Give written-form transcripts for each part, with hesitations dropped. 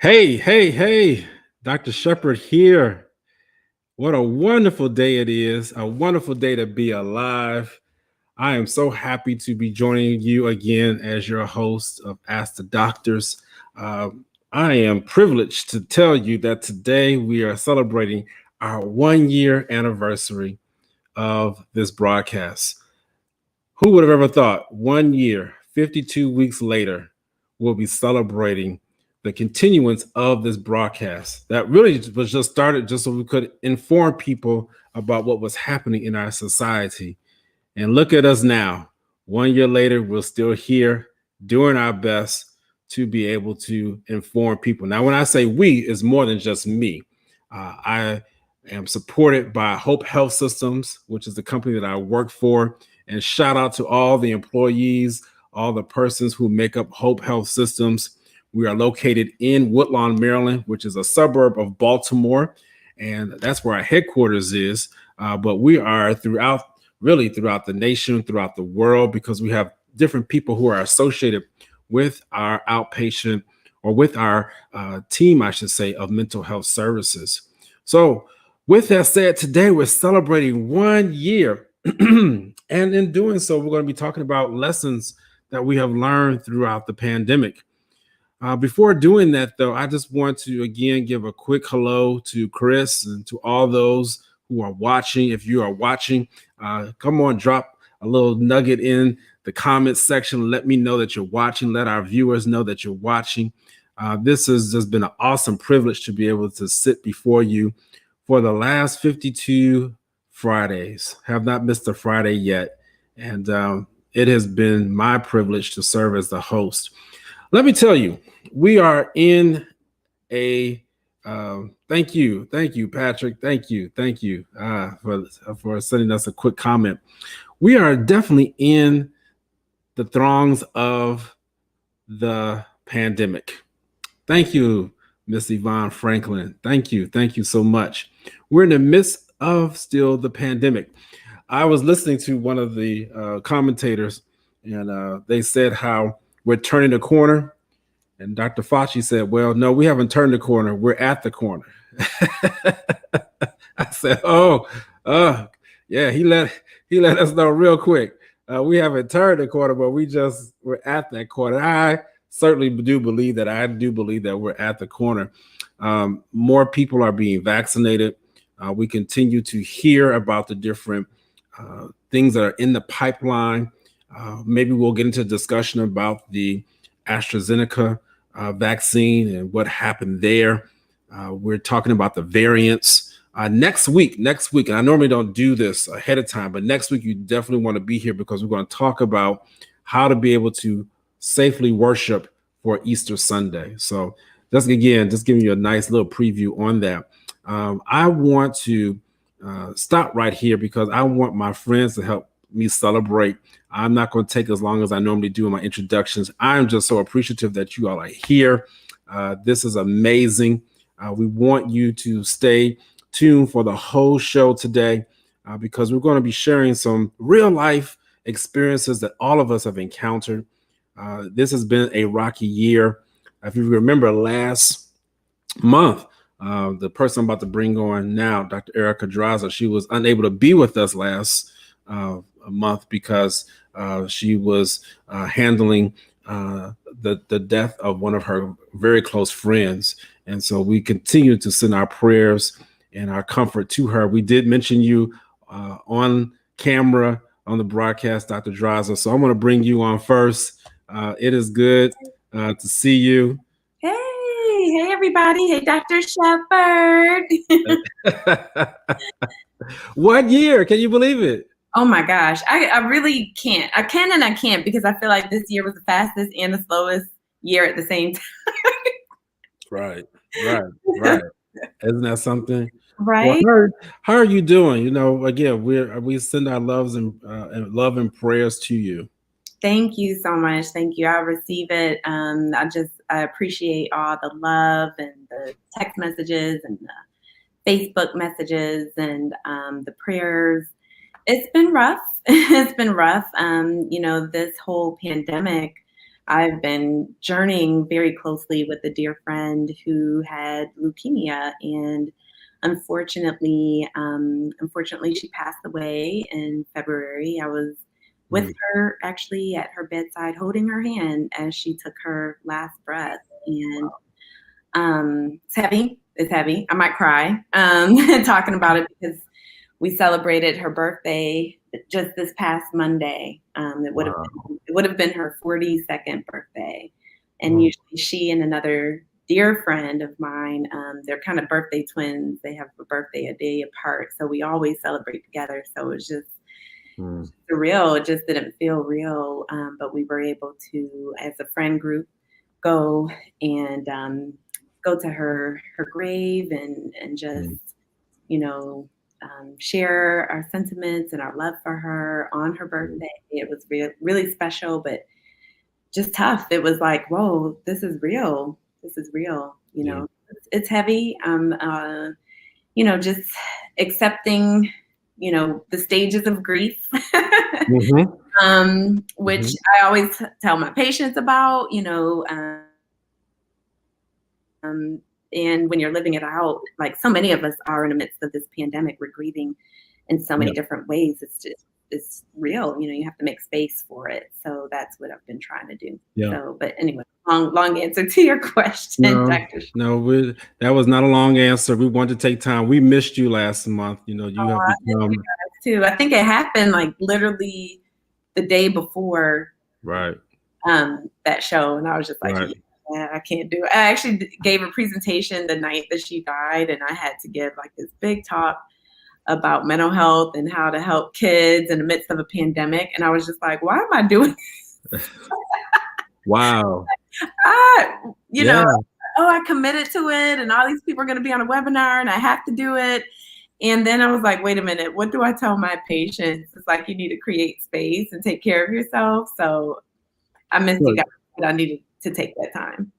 Hey, hey, hey, Dr. Shepherd here. What a wonderful day it is. A wonderful day to be alive. I am so happy to be joining you again as your host of Ask the Doctors. Uh, I am privileged to tell you that today we are celebrating our 1 year anniversary of this broadcast. Who would have ever thought 1 year, 52 weeks later, we'll be celebrating the continuance of this broadcast that really was just started just so we could inform people about what was happening in our society. And look at us now. 1 year later, we're still here doing our best to be able to inform people. Now, when I say we, it's more than just me. I am supported by Hope Health Systems, which is the company that I work for. And shout out to all the employees, all the persons who make up Hope Health Systems. We are located in Woodlawn, Maryland, which is a suburb of Baltimore. And that's where our headquarters is. But we are throughout the nation, throughout the world, because we have different people who are associated with our outpatient or with our team, I should say, of mental health services. So, with that said, today we're celebrating 1 year. And in doing so, we're going to be talking about lessons that we have learned throughout the pandemic. Before doing that, though, I just want to again give a quick hello to Chris and to all those who are watching. If you are watching, come on, drop a little nugget in the comments section. Let me know that you're watching. Let our viewers know that you're watching. This has just been an awesome privilege to be able to sit before you for the last 52 Fridays. Have not missed a Friday yet. And it has been my privilege to serve as the host. Let me tell you, we are in a thank you, Patrick. Thank you for sending us a quick comment. We are definitely in the throngs of the pandemic. Thank you, Miss Yvonne Franklin. Thank you so much. We're in the midst of still the pandemic. I was listening to one of the commentators, and they said how we're turning the corner. And Dr. Fauci said, well, no, we haven't turned the corner. We're at the corner. I said, yeah, he let us know real quick. We haven't turned the corner, but we're at that corner. I certainly do believe that. I do believe that we're at the corner. More people are being vaccinated. We continue to hear about the different things that are in the pipeline. Maybe we'll get into a discussion about the AstraZeneca vaccine and what happened there. We're talking about the variants. Next week, and I normally don't do this ahead of time, but next week you definitely want to be here because we're going to talk about how to be able to safely worship for Easter Sunday. So just giving you a nice little preview on that. I want to stop right here because I want my friends to help me celebrate. I'm not going to take as long as I normally do in my introductions. I'm just so appreciative that you all are here. This is amazing. We want you to stay tuned for the whole show today because we're going to be sharing some real life experiences that all of us have encountered. This has been a rocky year. If you remember last month, the person I'm about to bring on now, Dr. Erica Draza, she was unable to be with us last month because she was handling the death of one of her very close friends. And so we continue to send our prayers and our comfort to her. We did mention you on camera on the broadcast, Dr. Draza. So I'm going to bring you on first. It is good to see you. Hey, everybody. Hey, Dr. Shepherd. 1 year. Can you believe it? Oh my gosh. I really can't. I can and I can't because I feel like this year was the fastest and the slowest year at the same time. Right. Isn't that something? Right. Well, how are you doing? You know, again, we send our loves and love and prayers to you. Thank you so much. Thank you. I receive it. I appreciate all the love and the text messages and the Facebook messages and the prayers. It's been rough. It's been rough. This whole pandemic I've been journeying very closely with a dear friend who had leukemia, and unfortunately, she passed away in February. I was with her actually at her bedside, holding her hand as she took her last breath, and it's heavy. It's heavy. I might cry talking about it because we celebrated her birthday just this past Monday. It would have been her 42nd birthday, and usually she and another dear friend of mine, they're kind of birthday twins. They have a birthday a day apart, so we always celebrate together. So it was just surreal. It just didn't feel real, but we were able to, as a friend group, go and go to her grave and just share our sentiments and our love for her on her birthday. It was really special, but just tough. It was like, whoa, this is real. This is real. It's heavy. Just accepting, the stages of grief, which I always tell my patients about, and when you're living it out, like so many of us are in the midst of this pandemic, we're grieving in so many different ways. It's real. You have to make space for it. So that's what I've been trying to do. Yeah. So, but anyway, long answer to your question, Dr. No, that was not a long answer. We wanted to take time. We missed you last month. You have become too. I think it happened like literally the day before that show, and I was just like, I can't do it. I actually gave a presentation the night that she died, and I had to give like this big talk about mental health and how to help kids in the midst of a pandemic. And I was just like, why am I doing this? Wow. I committed to it, and all these people are going to be on a webinar, and I have to do it. And then I was like, wait a minute, what do I tell my patients? It's like, you need to create space and take care of yourself. So I missed you guys, but I needed to take that time.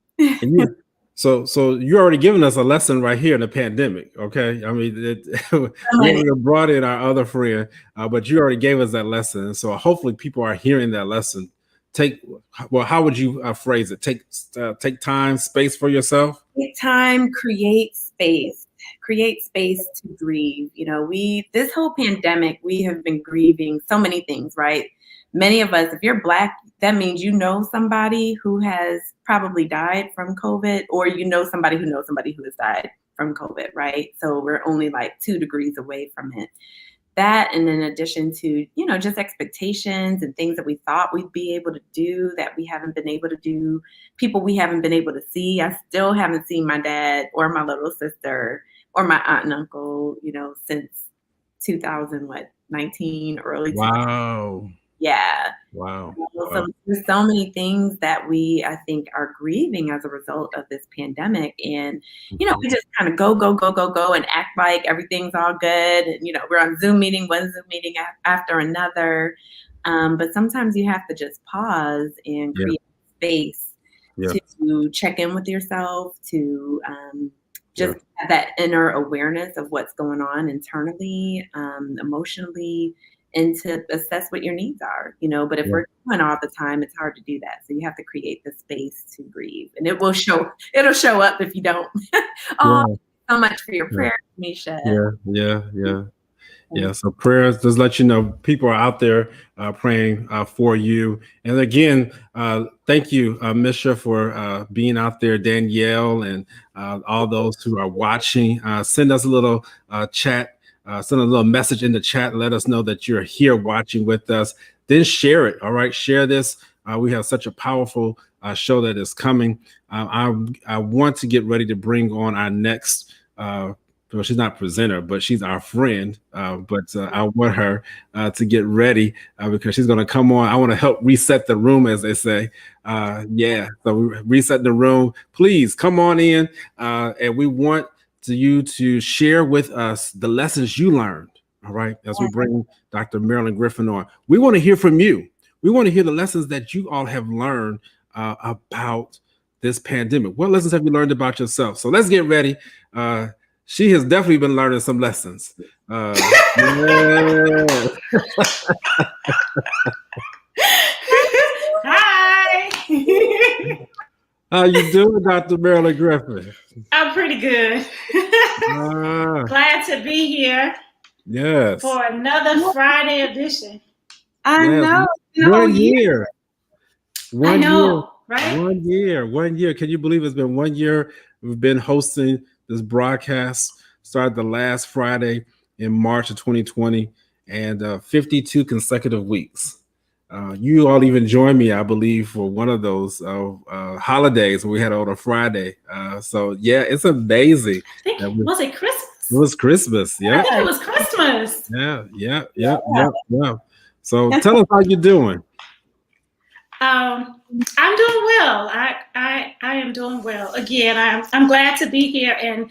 So you're already giving us a lesson right here in the pandemic. Okay. I mean, we brought in our other friend, but you already gave us that lesson. So hopefully people are hearing that lesson. How would you phrase it? Take time, space for yourself. Take time, create space to grieve. This whole pandemic, we have been grieving so many things, right? Many of us, if you're Black, that means somebody who has probably died from COVID, or somebody who knows somebody who has died from COVID, right? So we're only like 2 degrees away from it. That, and in addition to, just expectations and things that we thought we'd be able to do that we haven't been able to do, people we haven't been able to see. I still haven't seen my dad or my little sister or my aunt and uncle, since 2019, early 2000. Wow. Yeah. Wow. So there's so many things that I think are grieving as a result of this pandemic. And, we just kind of go and act like everything's all good. And, we're on one Zoom meeting after another. But sometimes you have to just pause and create space to check in with yourself, to just have that inner awareness of what's going on internally, emotionally, and to assess what your needs are, but if we're doing all the time, it's hard to do that. So you have to create the space to grieve, and it'll show up if you don't. So much for your prayers, Misha. Yeah. So prayers, just let you know, people are out there praying for you. And again, thank you, Misha, for being out there, Danielle, and all those who are watching. Send us a little chat. Send a little message in the chat. Let us know that you're here watching with us. Then share it. All right. Share this. We have such a powerful show that is coming. I want to get ready to bring on our next, well, she's not presenter, but she's our friend. But I want her to get ready because she's going to come on. I want to help reset the room, as they say. So we reset the room. Please come on in. And we want you to share with us the lessons you learned, all right, as we bring Dr. Marilyn Griffin on. We want to hear from you. We want to hear the lessons that you all have learned about this pandemic. What lessons have you learned about yourself? So let's get ready. She has definitely been learning some lessons. Hi. How you doing, Dr. Marilyn Griffin? I'm pretty good. Glad to be here. Yes. For another Friday edition. I know. 1 year. 1 year. Right? 1 year. 1 year. Can you believe it's been 1 year? We've been hosting this broadcast. Started the last Friday in March of 2020, and 52 consecutive weeks. You all even joined me, I believe, for one of those holidays we had on a Friday. So yeah, it's amazing. Was it Christmas? It was Christmas. Yeah. I think it was Christmas. Yeah. So tell us how you're doing. I'm doing well. I am doing well. Again, I'm glad to be here. And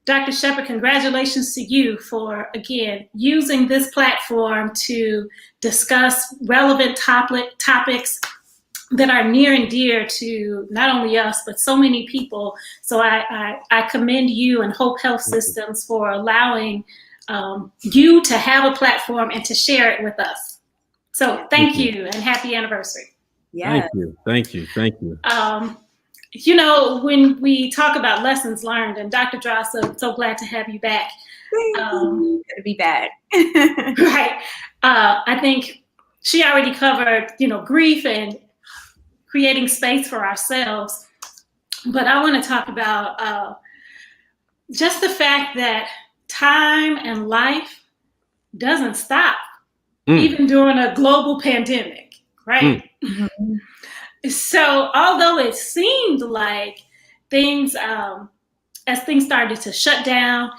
Dr. Shepard, congratulations to you for, again, using this platform to discuss relevant topics that are near and dear to not only us, but so many people. So I commend you and Hope Health Systems for allowing you to have a platform and to share it with us. So thank you and happy anniversary. Yeah. Thank you. You know, when we talk about lessons learned, and Dr. Dross, so glad to have you back. Good to be back. Right. I think she already covered, grief and creating space for ourselves. But I want to talk about just the fact that time and life doesn't stop, even during a global pandemic, right? Mm-hmm. So although it seemed like things, as things started to shut down,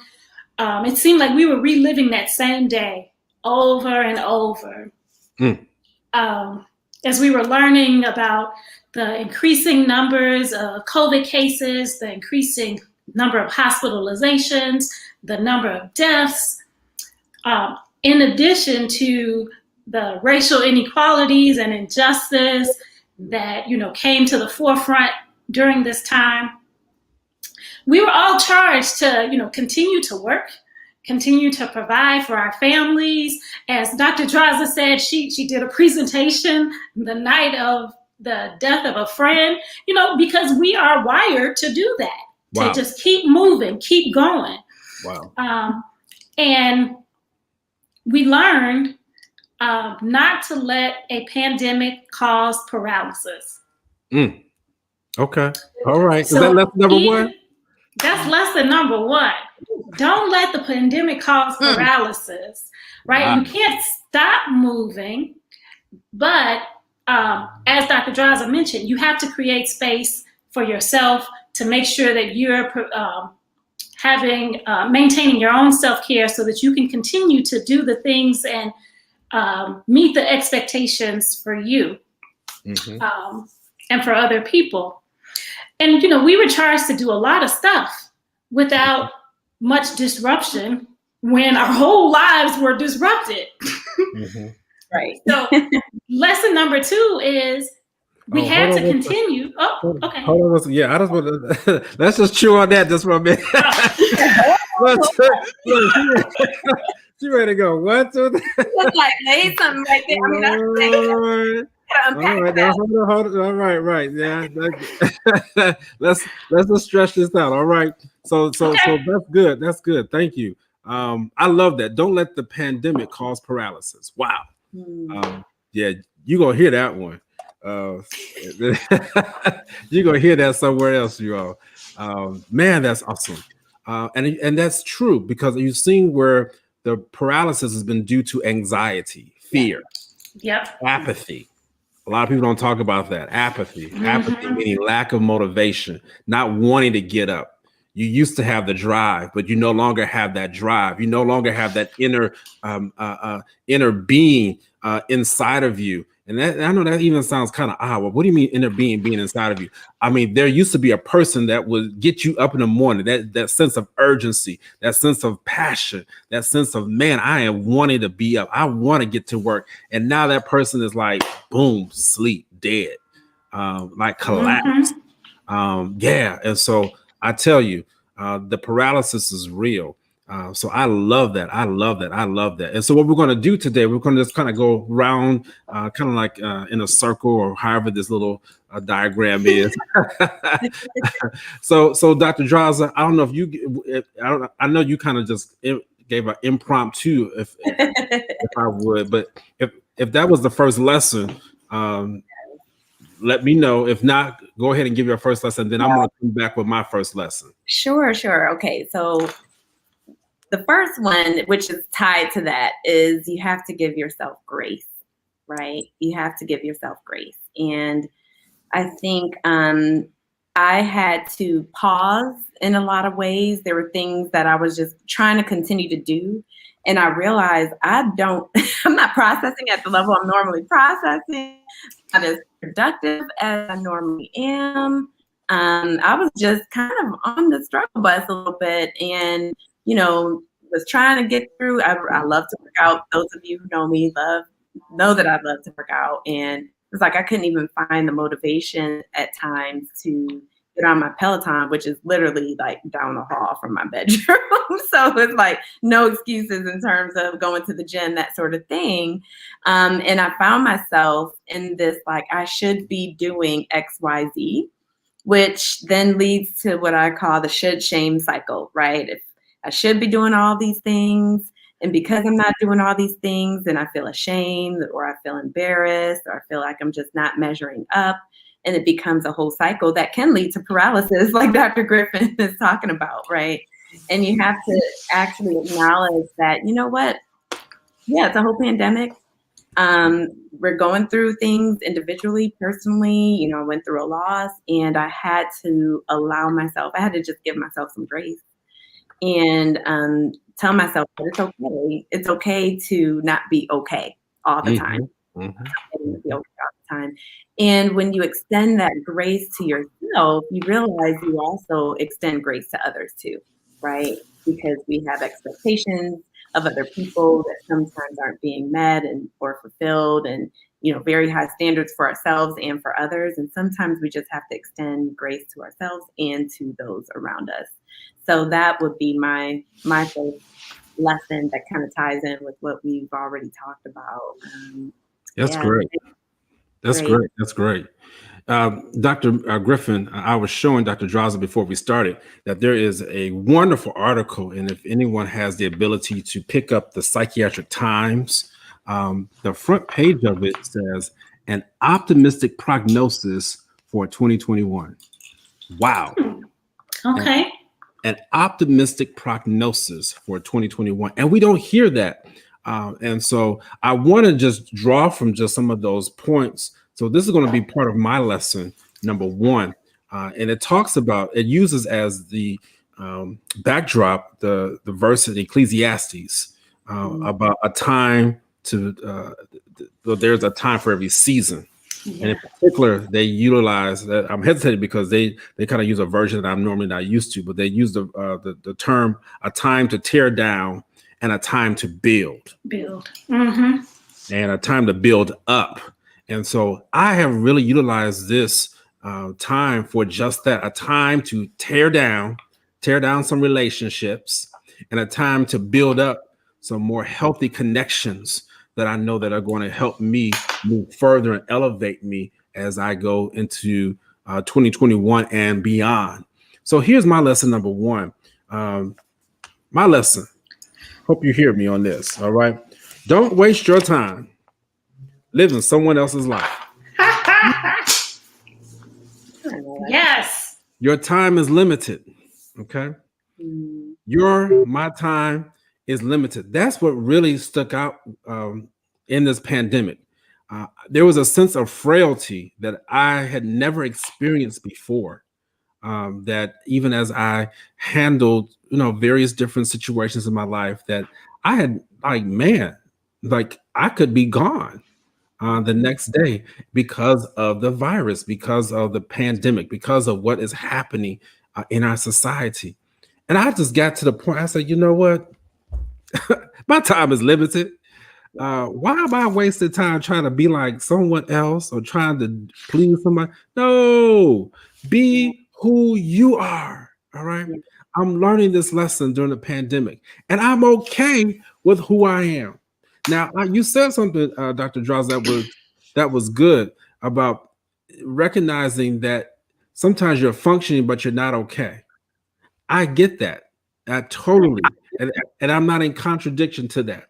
it seemed like we were reliving that same day over and over. As we were learning about the increasing numbers of COVID cases, the increasing number of hospitalizations, the number of deaths, in addition to the racial inequalities and injustice that came to the forefront during this time, we were all charged to continue to work, continue to provide for our families. As Dr. Draza said, she did a presentation the night of the death of a friend, because we are wired to do that. Wow. To just keep moving, keep going. Wow. And we learned not to let a pandemic cause paralysis. Okay. All right. So, is that lesson number one? That's lesson number one. Don't let the pandemic cause paralysis, right? Wow. You can't stop moving, but as Dr. Draza mentioned, you have to create space for yourself to make sure that you're maintaining your own self-care so that you can continue to do the things and meet the expectations for you and for other people. And, we were charged to do a lot of stuff without much disruption when our whole lives were disrupted. Right. So lesson number two is we had to continue. Okay. Hold on. Yeah, I just want to, let's just chew on that just for a minute. She ready to go. 1, 2, 3. Look like they something right there. I mean, hold on. All right. Yeah. Let's just stretch this out. All right. So that's good. That's good. Thank you. I love that. Don't let the pandemic cause paralysis. Wow. Yeah, you're gonna hear that one. You're gonna hear that somewhere else, you all. Man, that's awesome. And that's true, because you've seen where the paralysis has been due to anxiety, fear, apathy. A lot of people don't talk about that. Apathy meaning lack of motivation, not wanting to get up. You used to have the drive, but you no longer have that drive. You no longer have that inner being inside of you. And that, I know that even sounds kind of odd. Well, what do you mean inner being inside of you? I mean, there used to be a person that would get you up in the morning, that sense of urgency, that sense of passion, that sense of, man, I am wanting to be up. I want to get to work. And now that person is like, boom, sleep, dead, like collapsed. And so I tell you, the paralysis is real. So I love that. I love that. I love that. And so what we're going to do today, we're going to just kind of go round, kind of like in a circle, or however this little diagram is. So Dr. Draza, I don't know I know you kind of just gave an impromptu, if I would, but if that was the first lesson, let me know. If not, go ahead and give your first lesson. Then I'm going to come back with my first lesson. Sure. Okay. So the first one, which is tied to that, is you have to give yourself grace, right? You have to give yourself grace. And I think I had to pause in a lot of ways. There were things that I was just trying to continue to do. And I realized I'm not processing at the level I'm normally processing, not as productive as I normally am. I was just kind of on the struggle bus a little bit, and was trying to get through. I love to work out. Those of you who know me know that I love to work out, and it's like I couldn't even find the motivation at times to get on my Peloton, which is literally like down the hall from my bedroom. So it's like no excuses in terms of going to the gym, that sort of thing. And I found myself in this, like, I should be doing X, Y, Z, which then leads to what I call the should shame cycle, right? If I should be doing all these things, and because I'm not doing all these things, then I feel ashamed, or I feel embarrassed, or I feel like I'm just not measuring up. And it becomes a whole cycle that can lead to paralysis, like Dr. Griffin is talking about, right? And you have to actually acknowledge that, you know what? Yeah, it's a whole pandemic. We're going through things individually, personally. I went through a loss, and I had to I had to just give myself some grace and tell myself that it's okay. It's okay to not be okay all the time. Mm-hmm. Be okay all the time. And when you extend that grace to yourself, you realize you also extend grace to others too, right? Because we have expectations of other people that sometimes aren't being met or fulfilled, and very high standards for ourselves and for others. And sometimes we just have to extend grace to ourselves and to those around us. So that would be my first lesson that kind of ties in with what we've already talked about. That's great. That's great. That's great. Dr. Griffin, I was showing Dr. Draza before we started that there is a wonderful article, and if anyone has the ability to pick up the Psychiatric Times, the front page of it says, "An optimistic prognosis for 2021." Wow. Okay. An optimistic prognosis for 2021. And we don't hear that. And so I want to just draw from just some of those points. So this is going to be part of my lesson, number one. And it uses as the backdrop, the verse in Ecclesiastes about a time there's a time for every season. Yeah. And in particular, they utilize that. I'm hesitating because they kind of use a version that I'm normally not used to, but they use the term "a time to tear down" and "a time to build." Mm-hmm. And "a time to build up." And so I have really utilized this time for just that: a time to tear down some relationships, and a time to build up some more healthy connections that I know that are going to help me move further and elevate me as I go into 2021 and beyond. So here's my lesson number one. My lesson. Hope you hear me on this. All right. Don't waste your time living someone else's life. Yes. Your time is limited. Okay. My time is limited. That's what really stuck out in this pandemic. There was a sense of frailty that I had never experienced before. That even as I handled, various different situations in my life, that I had I could be gone the next day because of the virus, because of the pandemic, because of what is happening in our society. And I just got to the point, I said, you know what? My time is limited. Why am I wasting time trying to be like someone else or trying to please somebody? No, be who you are. All right. Yeah. I'm learning this lesson during the pandemic, and I'm okay with who I am. Now, you said something, Dr. Draws, that was good about recognizing that sometimes you're functioning, but you're not okay. I get that. I totally, and I'm not in contradiction to that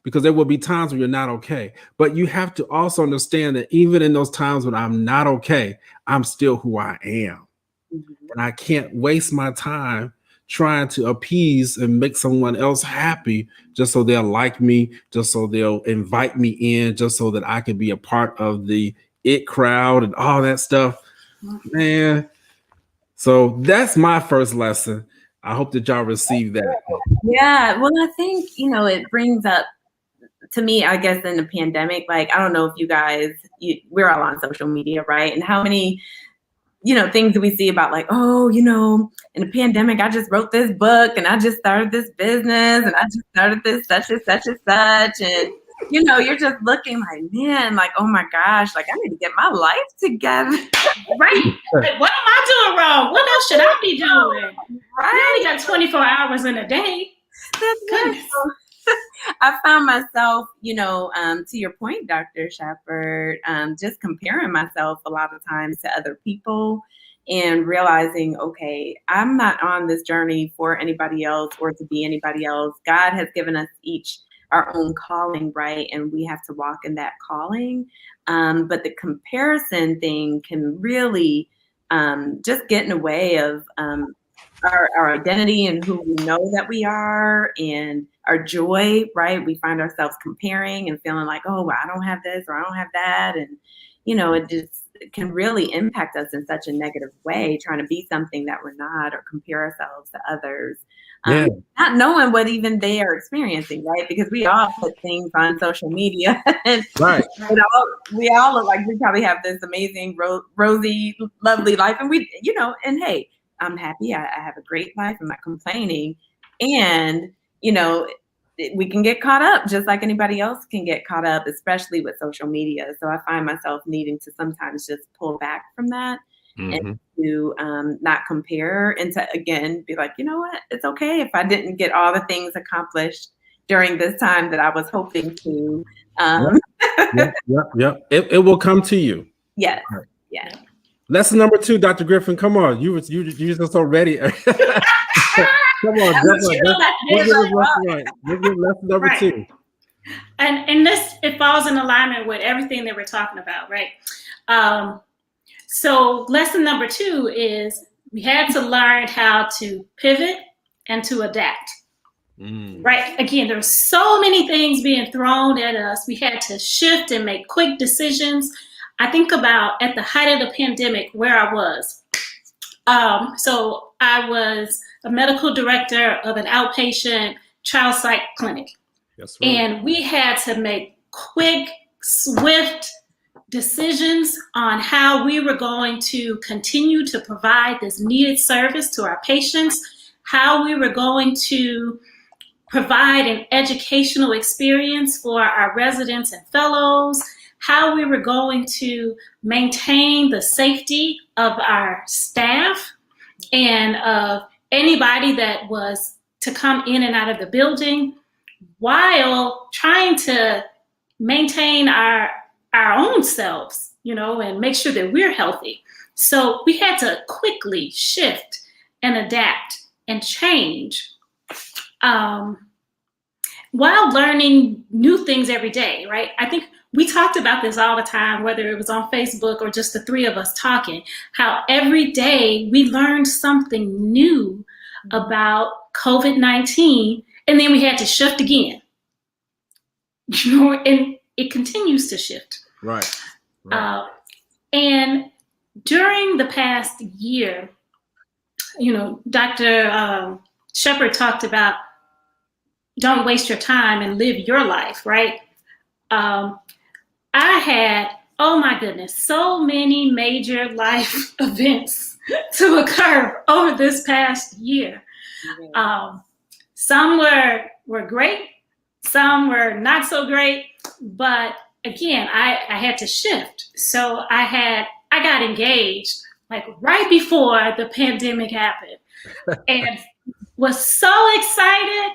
because there will be times when you're not okay. But you have to also understand that even in those times when I'm not okay, I'm still who I am. Mhm. And I can't waste my time trying to appease and make someone else happy just so they'll like me, just so they'll invite me in, just so that I can be a part of the it crowd and all that stuff. Man, so that's my first lesson. I hope that y'all receive that. Yeah, well, I think, it brings up to me, I guess in the pandemic, like, I don't know if you guys, we're all on social media, right? And how many, things that we see about like, oh, in the pandemic, I just wrote this book and I just started this business and I just started this such and such and such. And, you're just looking like, man, like, oh my gosh, like I need to get my life together. Right. Like, what am I doing wrong? What else should I be doing? Right. We only got 24 hours in a day. That's Goodness. I found myself, to your point, Dr. Shepherd, just comparing myself a lot of times to other people and realizing, okay, I'm not on this journey for anybody else or to be anybody else. God has given us each our own calling, right? And we have to walk in that calling. But the comparison thing can really just get in the way of our identity and who we know that we are and our joy, right? We find ourselves comparing and feeling like, oh, well, I don't have this or I don't have that. And, it just can really impact us in such a negative way, trying to be something that we're not or compare ourselves to others. Yeah. Not knowing what even they are experiencing, right? Because we all put things on social media and Right. we all look like we probably have this amazing, rosy, lovely life. And we, and hey, I'm happy. I have a great life. I'm not complaining. And, we can get caught up just like anybody else can get caught up, especially with social media. So I find myself needing to sometimes just pull back from that and to not compare and to, again, be like, you know what? It's okay if I didn't get all the things accomplished during this time that I was hoping to. Yep. It will come to you. Yes. Yeah. Lesson number 2, Dr. Griffin. Come on, you're just so ready. Come on, lesson number 2. And this, it falls in alignment with everything that we're talking about, right? So lesson number 2 is we had to learn how to pivot and to adapt. Right? Again, there's so many things being thrown at us. We had to shift and make quick decisions. I think about at the height of the pandemic where I was. So I was a medical director of an outpatient child psych clinic. That's right. And we had to make quick, swift decisions on how we were going to continue to provide this needed service to our patients, how we were going to provide an educational experience for our residents and fellows, how we were going to maintain the safety of our staff and of anybody that was to come in and out of the building, while trying to maintain our own selves, and make sure that we're healthy. So we had to quickly shift and adapt and change while learning new things every day, right? I think we talked about this all the time, whether it was on Facebook or just the 3 of us talking, how every day we learned something new about COVID-19, and then we had to shift again. And it continues to shift. Right. And during the past year, Dr. Shepherd talked about don't waste your time and live your life, right? I had, oh my goodness, so many major life events to occur over this past year. Some were great, some were not so great, but again, I had to shift. So I got engaged like right before the pandemic happened, and was so excited.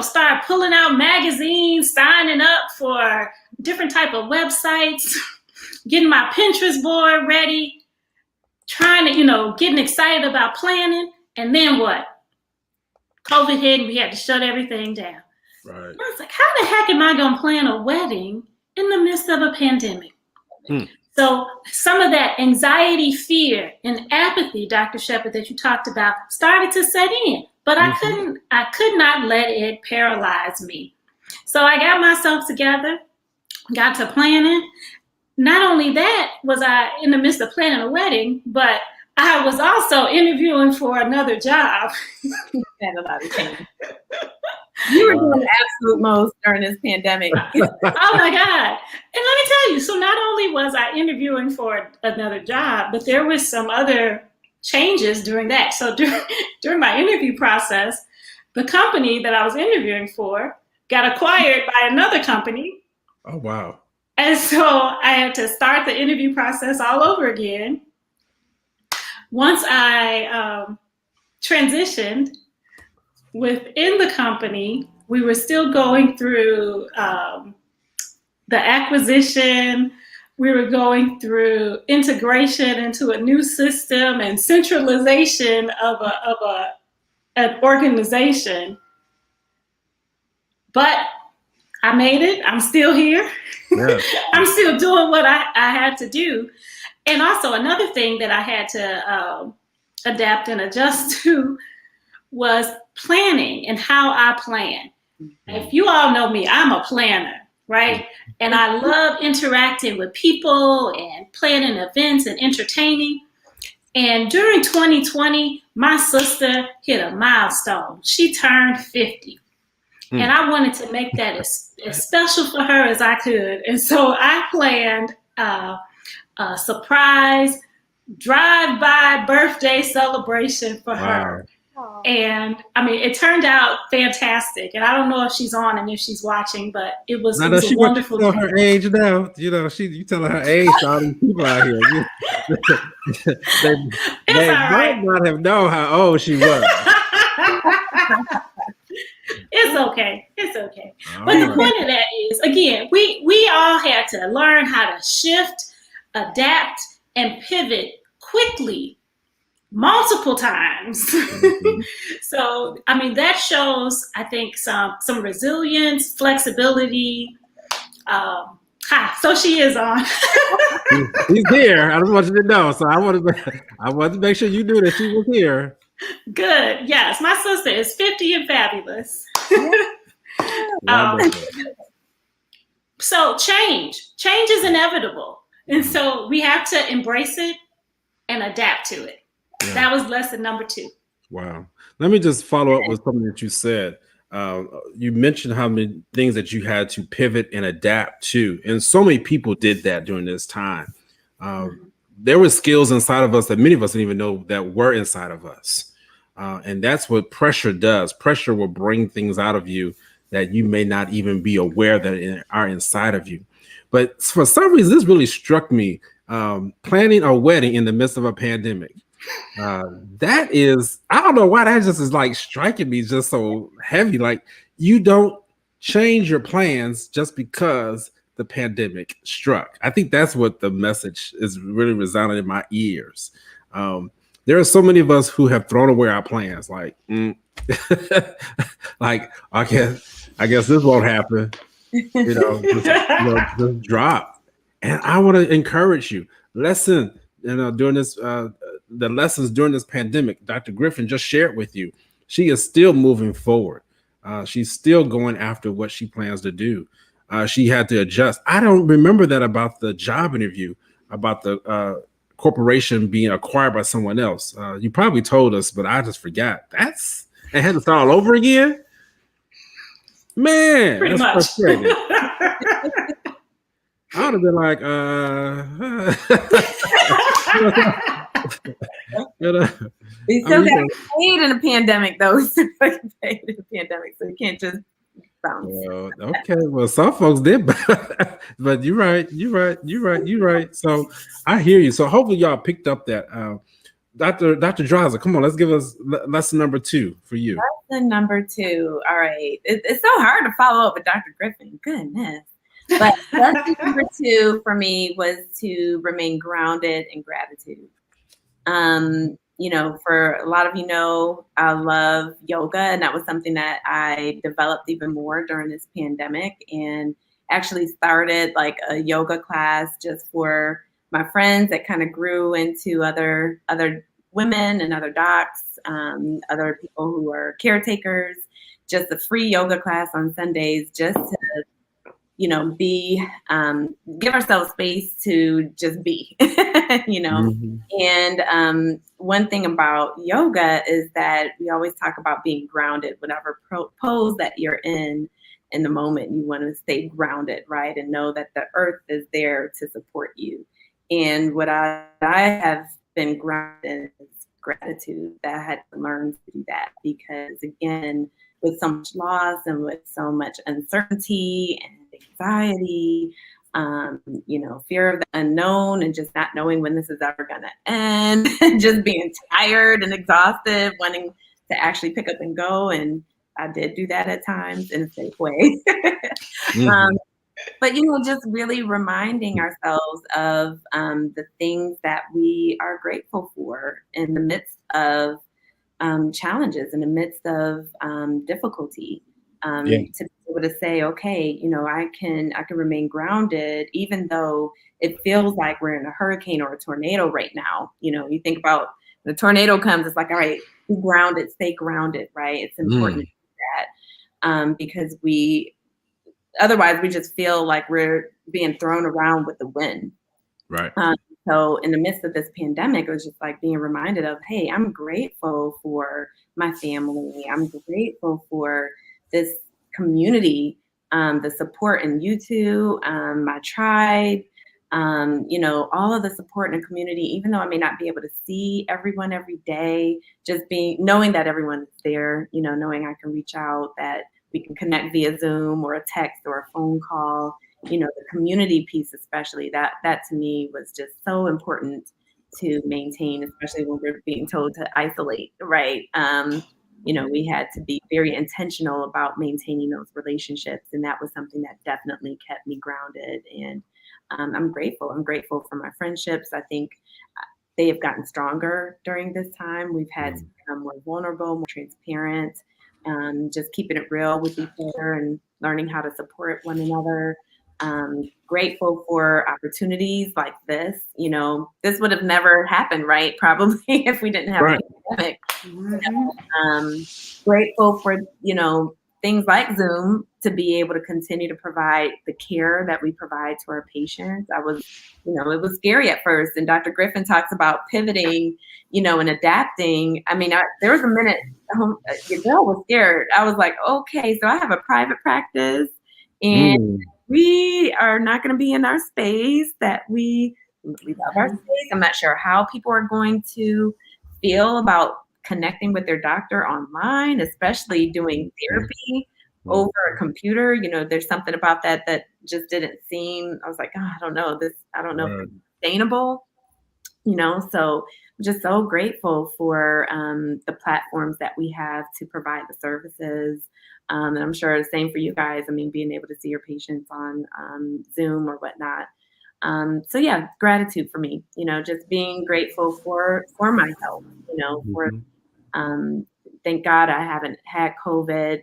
Started pulling out magazines, signing up for different type of websites, getting my Pinterest board ready, trying to, getting excited about planning. And then what? COVID hit and we had to shut everything down. Right. And I was like, how the heck am I going to plan a wedding in the midst of a pandemic? So some of that anxiety, fear, and apathy, Dr. Shepherd, that you talked about started to set in. But I could not let it paralyze me. So I got myself together, got to planning. Not only that was I in the midst of planning a wedding, but I was also interviewing for another job. Had a lot of change. You were doing the absolute most during this pandemic. Oh my God. And let me tell you, so not only was I interviewing for another job, but there was some other changes during that. So during my interview process, the company that I was interviewing for got acquired by another company. Oh, wow. And so I had to start the interview process all over again. Once I transitioned within the company, we were still going through the acquisition. We were going through integration into a new system and centralization of an organization. But I made it. I'm still here. Yeah. I'm still doing what I had to do. And also another thing that I had to adapt and adjust to was planning and how I plan. If you all know me, I'm a planner, right? And I love interacting with people and planning events and entertaining. And during 2020, my sister hit a milestone. She turned 50. And I wanted to make that as special for her as I could. And so I planned a surprise drive-by birthday celebration for her. And I mean, it turned out fantastic. And I don't know if she's on and if she's watching, but it was a wonderful. Tell her age now. You telling her age to all these people out here. they might not have known how old she was. It's okay. It's okay. But the point of that is, again, we all had to learn how to shift, adapt, and pivot quickly, multiple times. So, I mean, that shows, I think, some resilience, flexibility. So she is on. He's here. I just want you to know. So I wanted to make sure you knew that she was here. Good. Yes, my sister is 50 and fabulous. So change is inevitable. And so we have to embrace it and adapt to it. Yeah. That was lesson number 2. Wow. Let me just follow up with something that you said. You mentioned how many things that you had to pivot and adapt to. And so many people did that during this time. There were skills inside of us that many of us didn't even know that were inside of us. And that's what pressure does. Pressure will bring things out of you that you may not even be aware that are inside of you. But for some reason, this really struck me. Planning a wedding in the midst of a pandemic. That is, I don't know why that just is like striking me just so heavy. Like, you don't change your plans just because the pandemic struck. I think that's what the message is really resounding in my ears. There are so many of us who have thrown away our plans. Like, like I guess this won't happen. Just drop. And I want to encourage you. During this, the lessons during this pandemic, Dr. Griffin just shared with you. She is still moving forward. She's still going after what she plans to do. She had to adjust. I don't remember that about the job interview, about the corporation being acquired by someone else. You probably told us, but I just forgot. And had to start all over again. Man, pretty that's much. Frustrating. I would have been like, We still got paid in a pandemic, though. We still got paid in a pandemic, so you can't just bounce. Well, okay. Well, some folks did, but you're right. So I hear you. So hopefully y'all picked up that. Dr. Dreiser, come on, let's give us lesson number 2 for you. Lesson number 2. All right. It's so hard to follow up with Dr. Griffin. Goodness. But lesson number 2 for me was to remain grounded in gratitude. For a lot of I love yoga, and that was something that I developed even more during this pandemic, and actually started like a yoga class just for my friends that kind of grew into other women and other docs, other people who are caretakers, just a free yoga class on Sundays, just to be, give ourselves space to just be, Mm-hmm. And one thing about yoga is that we always talk about being grounded, whatever pose that you're in the moment, you want to stay grounded, right? And know that the earth is there to support you. And what I have been grounded in is gratitude, that I had to learn to do that, because again, with so much loss and with so much uncertainty and anxiety, fear of the unknown, and just not knowing when this is ever going to end, just being tired and exhausted, wanting to actually pick up and go. And I did do that at times in a safe way. Mm-hmm. But, just really reminding ourselves of the things that we are grateful for in the midst of challenges, in the midst of difficulty, to be able to say, okay, I can remain grounded, even though it feels like we're in a hurricane or a tornado right now. You think about the tornado comes, it's like, all right, be grounded, stay grounded, right? It's important to do that, because otherwise we just feel like we're being thrown around with the wind. Right. So in the midst of this pandemic, it was just like being reminded of, hey, I'm grateful for my family. I'm grateful for this community, the support in YouTube, my tribe, all of the support in the community, even though I may not be able to see everyone every day, just knowing that everyone is there, knowing I can reach out, that we can connect via Zoom or a text or a phone call. The community piece, especially, that to me was just so important to maintain, especially when we're being told to isolate, right? We had to be very intentional about maintaining those relationships, and that was something that definitely kept me grounded. And I'm grateful. I'm grateful for my friendships. I think they have gotten stronger during this time. We've had to become more vulnerable, more transparent, just keeping it real with each other and learning how to support one another. Grateful for opportunities like this. This would have never happened, right? Probably if we didn't have a pandemic. Grateful for, things like Zoom, to be able to continue to provide the care that we provide to our patients. It was scary at first. And Dr. Griffin talks about pivoting, and adapting. I mean, there was a minute, your girl was scared. I was like, okay, so I have a private practice, and we are not going to be in our space that we love our space. I'm not sure how people are going to feel about connecting with their doctor online, especially doing therapy over a computer. There's something about that just didn't seem, I was like, I don't know if it's sustainable, so I'm just so grateful for the platforms that we have to provide the services. And I'm sure the same for you guys. I mean, being able to see your patients on Zoom or whatnot. So yeah, gratitude for me, just being grateful for my health, for, thank God I haven't had COVID.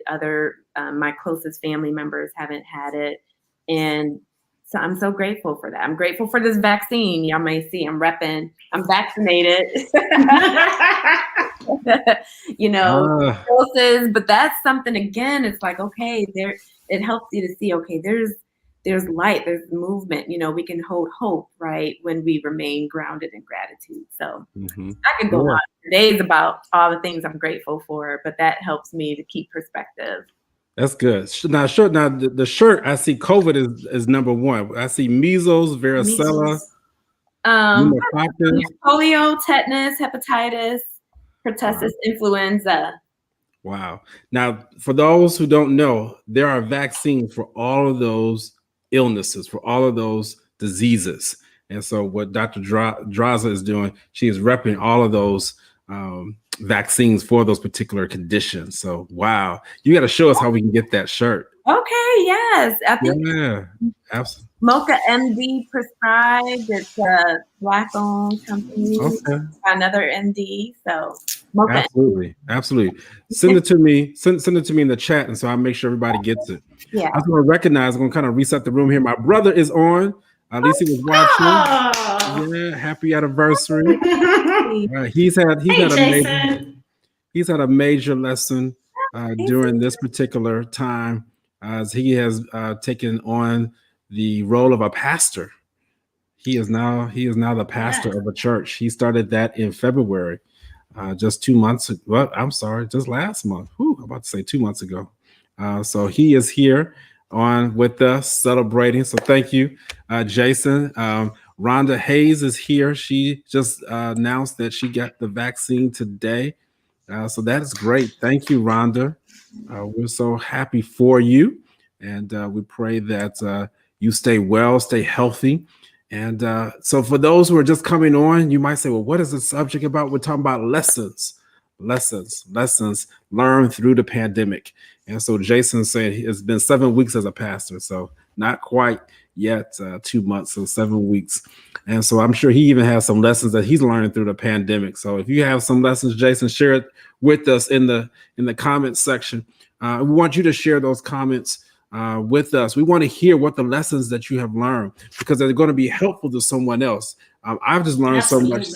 My closest family members haven't had it. And so I'm so grateful for that. I'm grateful for this vaccine. Y'all may see I'm repping. I'm vaccinated. Doses, but that's something, again, it's like, okay, it helps you to see, okay, there's light, there's movement, we can hold hope, right, when we remain grounded in gratitude. So I can go on for days about all the things I'm grateful for, but that helps me to keep perspective. That's good. Now, the shirt, I see COVID is number 1. I see measles, varicella, polio, tetanus, hepatitis, pertussis, influenza. Wow. Now, for those who don't know, there are vaccines for all of those illnesses, for all of those diseases. And so, what Dr. Draza is doing, she is repping all of those vaccines for those particular conditions. So, wow. You got to show us how we can get that shirt. Okay, yes. I think Yeah, absolutely. Mocha MD prescribed. It's a Black-owned company. Okay. Another MD. So Mocha. Absolutely. Absolutely. Send it to me. Send it to me in the chat. And so I'll make sure everybody gets it. Yeah. I just want to recognize, I'm going to kind of reset the room here. My brother is on. At least he was watching. Oh. Yeah. Happy anniversary. He's had a major lesson during this particular time as he has taken on the role of a pastor. He is now the pastor of a church. He started that in February. Just 2 months ago. Well, I'm sorry, just last month. I'm about to say 2 months ago. So he is here on with us celebrating. So thank you, Jason. Rhonda Hayes is here. She just announced that she got the vaccine today. So that is great. Thank you, Rhonda. We're so happy for you. And we pray that you stay well, stay healthy. And so for those who are just coming on, you might say, well, what is the subject about? We're talking about lessons learned through the pandemic. And so Jason said it's been 7 weeks as a pastor. So not quite yet 2 months, so 7 weeks. And so I'm sure he even has some lessons that he's learned through the pandemic. So if you have some lessons, Jason, share it with us in the comments section. We want you to share those comments with us. We want to hear what the lessons that you have learned, because they're going to be helpful to someone else. I've just learned so much,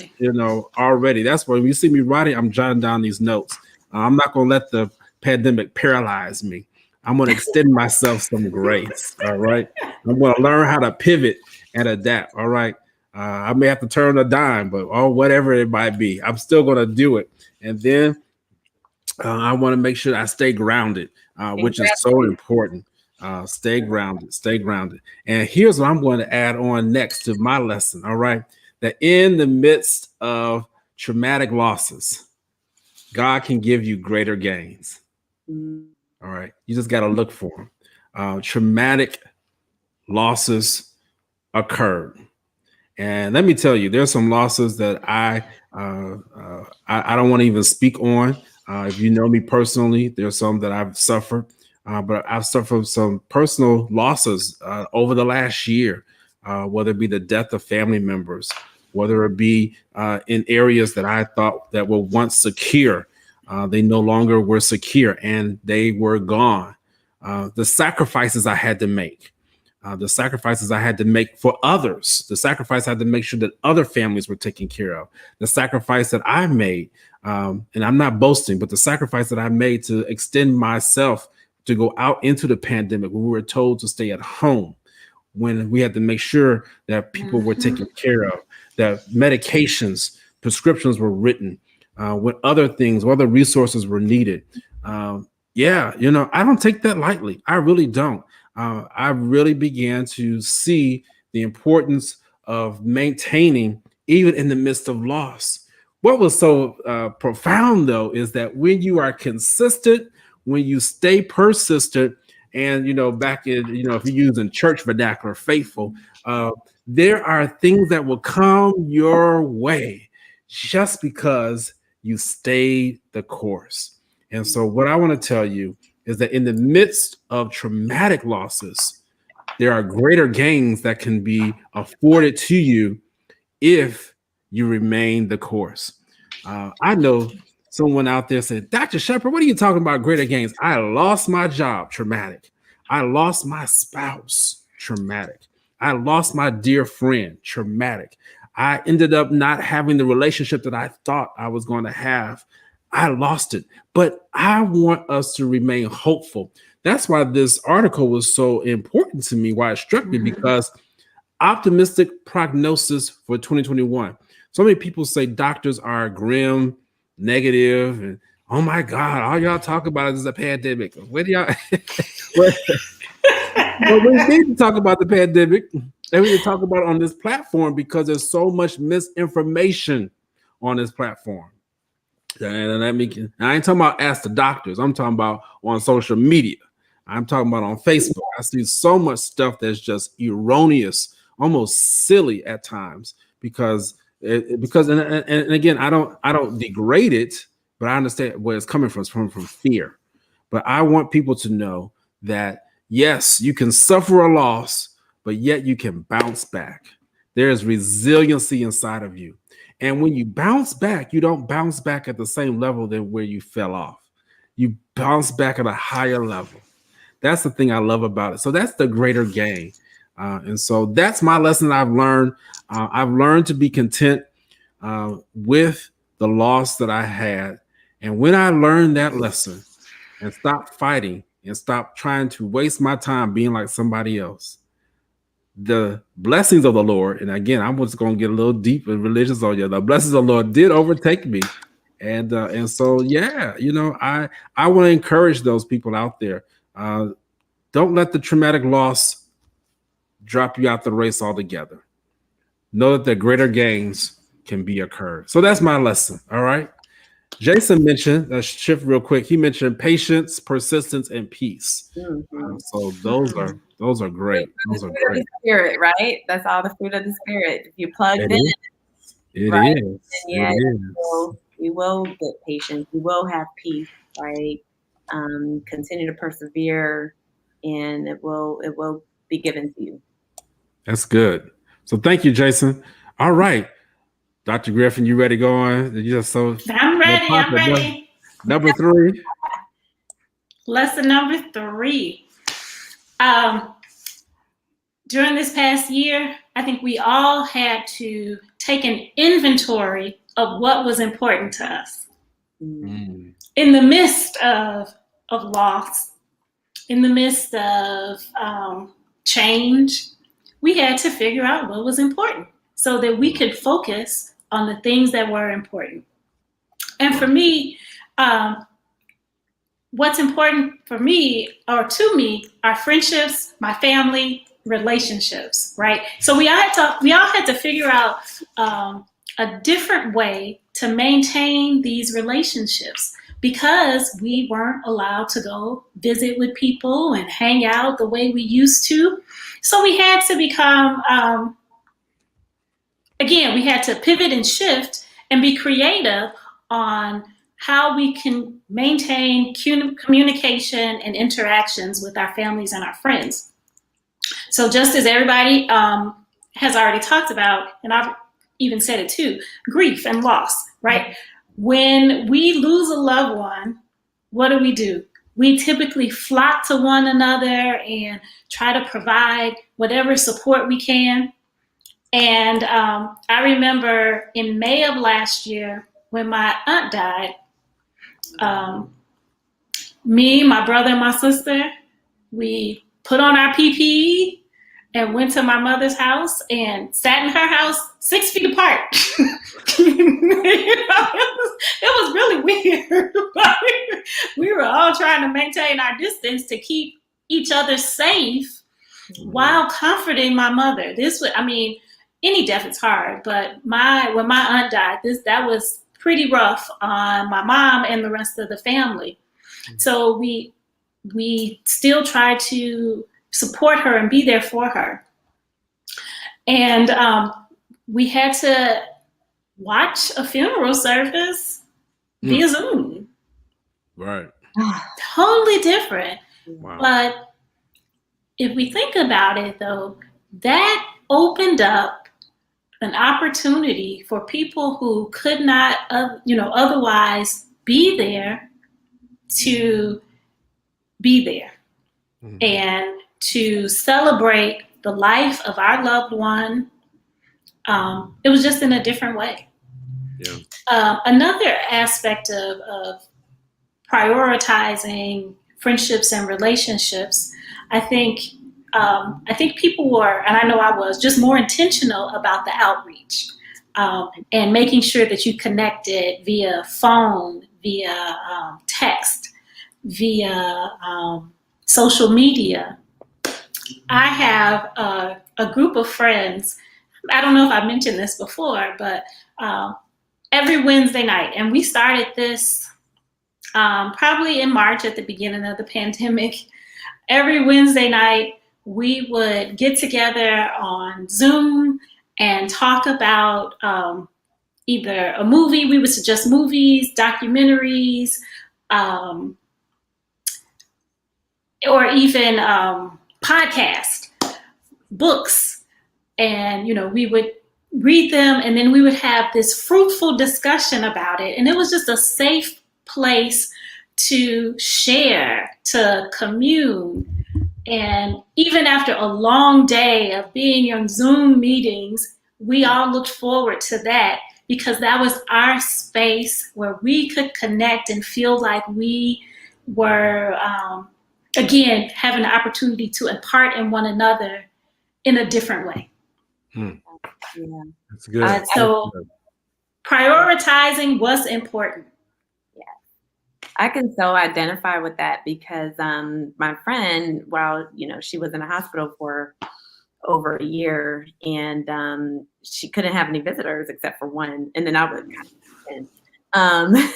already. That's why when you see me writing, I'm jotting down these notes. I'm not going to let the pandemic paralyze me. I'm going to extend myself some grace. All right. I'm going to learn how to pivot and adapt. All right. I may have to turn a dime, but whatever it might be, I'm still going to do it. And then I want to make sure I stay grounded, which is so important. Stay grounded. And here's what I'm going to add on next to my lesson. All right. That in the midst of traumatic losses, God can give you greater gains. All right. You just got to look for them. Traumatic losses occurred. And let me tell you, there's some losses that I don't want to even speak on. If you know me personally, there's some that I've suffered. But I've suffered some personal losses over the last year, whether it be the death of family members, whether it be in areas that I thought that were once secure. They no longer were secure and they were gone. The sacrifices I had to make, for others, the sacrifice I had to make sure that other families were taken care of, the sacrifice that I made, and I'm not boasting, but the sacrifice that I made to extend myself to go out into the pandemic when we were told to stay at home, when we had to make sure that people were taken care of, that medications, prescriptions were written, when other resources were needed. I don't take that lightly. I really don't. I really began to see the importance of maintaining even in the midst of loss. What was so profound, though, is that when you are consistent, when you stay persistent, and back in if you're using church vernacular, faithful, there are things that will come your way just because you stayed the course. And so what I want to tell you is that in the midst of traumatic losses, there are greater gains that can be afforded to you if you remain the course. I know someone out there said, Dr. Shepard, what are you talking about greater gains? I lost my job, traumatic. I lost my spouse, traumatic. I lost my dear friend, traumatic. I ended up not having the relationship that I thought I was going to have. I lost it. But I want us to remain hopeful. That's why this article was so important to me, why it struck me, because optimistic prognosis for 2021. So many people say doctors are grim, negative, and oh my God, all y'all talk about is a pandemic. Where do y'all? Well, we need to talk about the pandemic, and we need to talk about it on this platform because there's so much misinformation on this platform. And I ain't talking about ask the doctors. I'm talking about on social media. I'm talking about on Facebook. I see so much stuff that's just erroneous, almost silly at times because and again, I don't degrade it, but I understand where it's coming from. It's from fear. But I want people to know that yes, you can suffer a loss, but yet you can bounce back. There is resiliency inside of you. And when you bounce back, you don't bounce back at the same level than where you fell off. You bounce back at a higher level. That's the thing I love about it. So that's the greater gain. And so that's my lesson I've learned. I've learned to be content with the loss that I had. And when I learned that lesson and stopped fighting and stopped trying to waste my time being like somebody else, the blessings of the Lord, and again, I'm just going to get a little deep and religious on you. The blessings of the Lord did overtake me. And so, yeah, I want to encourage those people out there. Don't let the traumatic loss drop you out the race altogether. Know that the greater gains can be occurred. So that's my lesson. All right. Jason mentioned, let's shift real quick. He mentioned patience, persistence, and peace. So those are great. Those are great. Spirit, right? That's all the fruit of the Spirit. If you plug in, it right? is. Yeah, you will get patience. You will have peace, right? Continue to persevere, and it will be given to you. That's good. So thank you, Jason. All right. Dr. Griffin, you ready to go on? I'm ready. Number 3. Lesson number 3. During this past year, I think we all had to take an inventory of what was important to us. In the midst of loss, in the midst of change, we had to figure out what was important so that we could focus on the things that were important. And for me, what's important for me or to me are friendships, my family, relationships, right? So we all had to figure out a different way to maintain these relationships because we weren't allowed to go visit with people and hang out the way we used to. So we had to become, again, we had to pivot and shift and be creative on how we can maintain communication and interactions with our families and our friends. So just as everybody has already talked about, and I've even said it too, grief and loss, right? When we lose a loved one, what do? We typically flock to one another and try to provide whatever support we can. And I remember in May of last year, when my aunt died, me, my brother, and my sister, we put on our PPE and went to my mother's house and sat in her house 6 feet apart. It was really weird. We were all trying to maintain our distance to keep each other safe while comforting my mother. Any death is hard, but when my aunt died, that was pretty rough on my mom and the rest of the family. So we still try to support her and be there for her. And we had to watch a funeral service via Zoom. Right. Totally different. Wow. But if we think about it, though, that opened up an opportunity for people who could not, otherwise be there to be there and to celebrate the life of our loved one. It was just in a different way. Yeah. Another aspect of prioritizing friendships and relationships, I think people were, and I know I was, just more intentional about the outreach and making sure that you connected via phone, via text, via social media. I have a group of friends. I don't know if I mentioned this before, but every Wednesday night. And we started this probably in March at the beginning of the pandemic. Every Wednesday night, we would get together on Zoom and talk about either a movie. We would suggest movies, documentaries, or even podcasts, books. And, we would read them, and then we would have this fruitful discussion about it. And it was just a safe place to share, to commune. And even after a long day of being in Zoom meetings, we all looked forward to that, because that was our space where we could connect and feel like we were, again, having the opportunity to impart in one another in a different way. Yeah. That's good. So prioritizing what's important. I can so identify with that, because my friend, while she was in a hospital for over a year, and she couldn't have any visitors except for one, and then I was kind of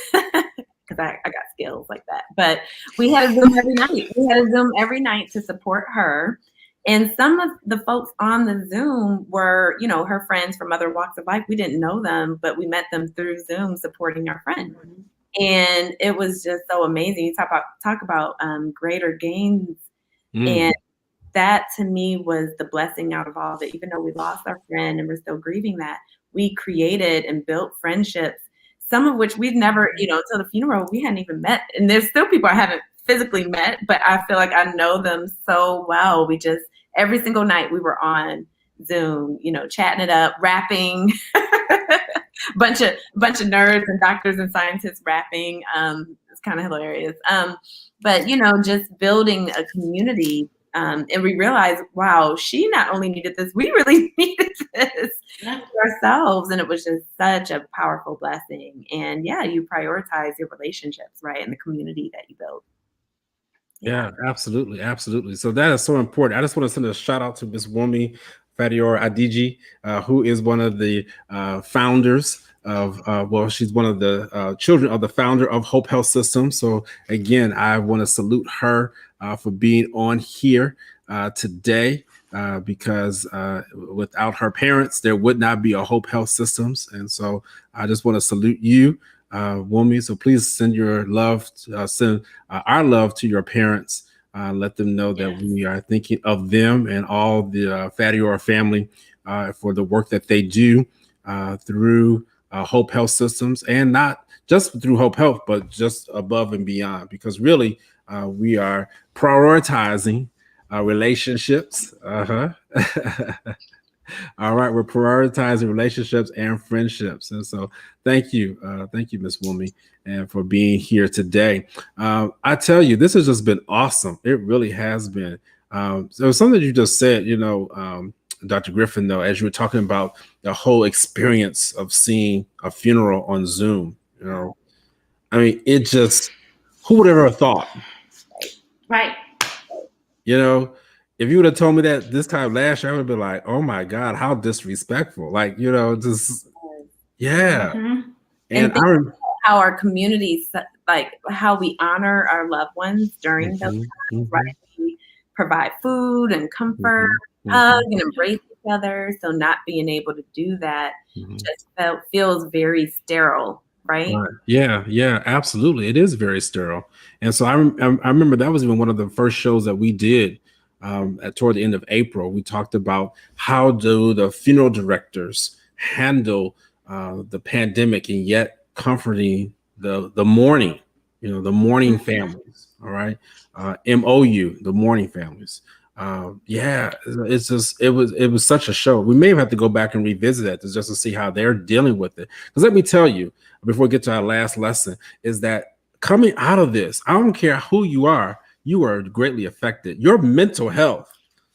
because I got skills like that. But we had a Zoom every night. We had a Zoom every night to support her. And some of the folks on the Zoom were, her friends from other walks of life. We didn't know them, but we met them through Zoom supporting our friend. And it was just so amazing. You talk about greater gains. And that to me was the blessing out of all of it. Even though we lost our friend and we're still grieving that, we created and built friendships, some of which we've never, till the funeral, we hadn't even met. And there's still people I haven't physically met, but I feel like I know them so well. We just, every single night we were on Zoom, chatting it up, rapping, bunch of nerds and doctors and scientists rapping. It's kind of hilarious. But just building a community. And we realized, wow, she not only needed this, we really needed this ourselves. And it was just such a powerful blessing. And you prioritize your relationships, right? And the community that you build. Yeah, absolutely. Absolutely. So that is so important. I just want to send a shout out to Ms. Wumi Fadior Adiji, who is one of the founders of, she's one of the children of the founder of Hope Health Systems. So again, I want to salute her for being on here today, because without her parents, there would not be a Hope Health Systems. And so I just want to salute you, Wumi. So please send your love, send our love to your parents. Let them know that we are thinking of them and all the Fadior family for the work that they do through Hope Health Systems, and not just through Hope Health, but just above and beyond, because really we are prioritizing relationships. All right, we're prioritizing relationships and friendships. And so thank you, Ms. Wumi, and for being here today. I tell you, this has just been awesome. It really has been. So something you just said, Dr. Griffin, though, as you were talking about the whole experience of seeing a funeral on Zoom, I mean, it just, who would have ever thought? Right. If you would have told me that this time last year, I would have been like, oh my God, how disrespectful. Like, just, yeah. Mm-hmm. And how our communities, like how we honor our loved ones during those times, right? We provide food and comfort, hug and embrace each other. So not being able to do that just feels very sterile, right? Yeah, absolutely. It is very sterile. And so I remember that was even one of the first shows that we did toward the end of April. We talked about how do the funeral directors handle the pandemic and yet comforting the mourning, the mourning families. All right. MOU, the mourning families. It's just, it was such a show. We may have to go back and revisit that just to see how they're dealing with it. Because let me tell you, before we get to our last lesson, is that coming out of this, I don't care who you are greatly affected. Your mental health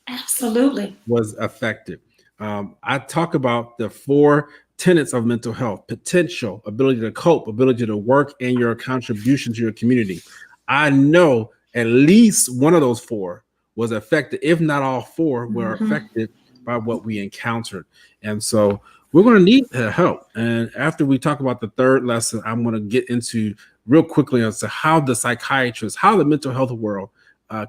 absolutely was affected. I talk about the 4 tenets of mental health: potential, ability to cope, ability to work, and your contribution to your community. I know at least one of those 4 was affected, if not all 4 were affected by what we encountered. And so we're going to need help. And after we talk about the third lesson, I'm going to get into real quickly as to how the psychiatrists, how the mental health world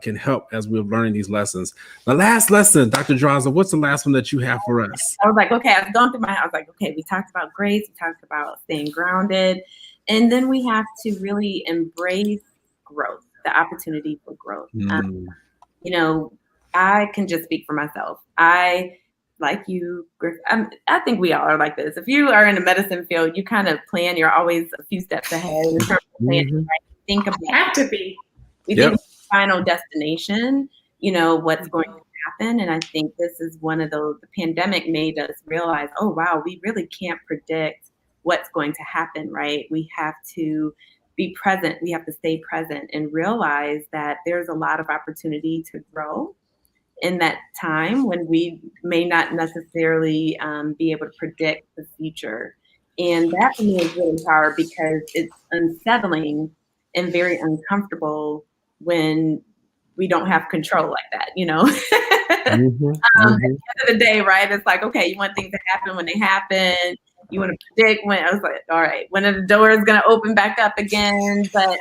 can help as we're learning these lessons. The last lesson, Dr. Draza, what's the last one that you have for us? I was like, okay, I was going through I was like, okay, we talked about grace, we talked about staying grounded, and then we have to really embrace growth, the opportunity for growth. You know, I can just speak for myself. Like you, I think we all are like this. If you are in the medicine field, you kind of plan. You're always a few steps ahead in terms of planning. Right? Think about have to be. We think of the final destination. You know what's going to happen, and I think this is one of those. The pandemic made us realize, oh wow, we really can't predict what's going to happen. Right? We have to be present. We have to stay present and realize that there's a lot of opportunity to grow in that time when we may not necessarily be able to predict the future. And that for me is really hard because it's unsettling and very uncomfortable when we don't have control like that, you know? At the end of the day, right? It's like, okay, you want things to happen when they happen. You want to predict when. I was like, all right, when are the doors going to open back up again? But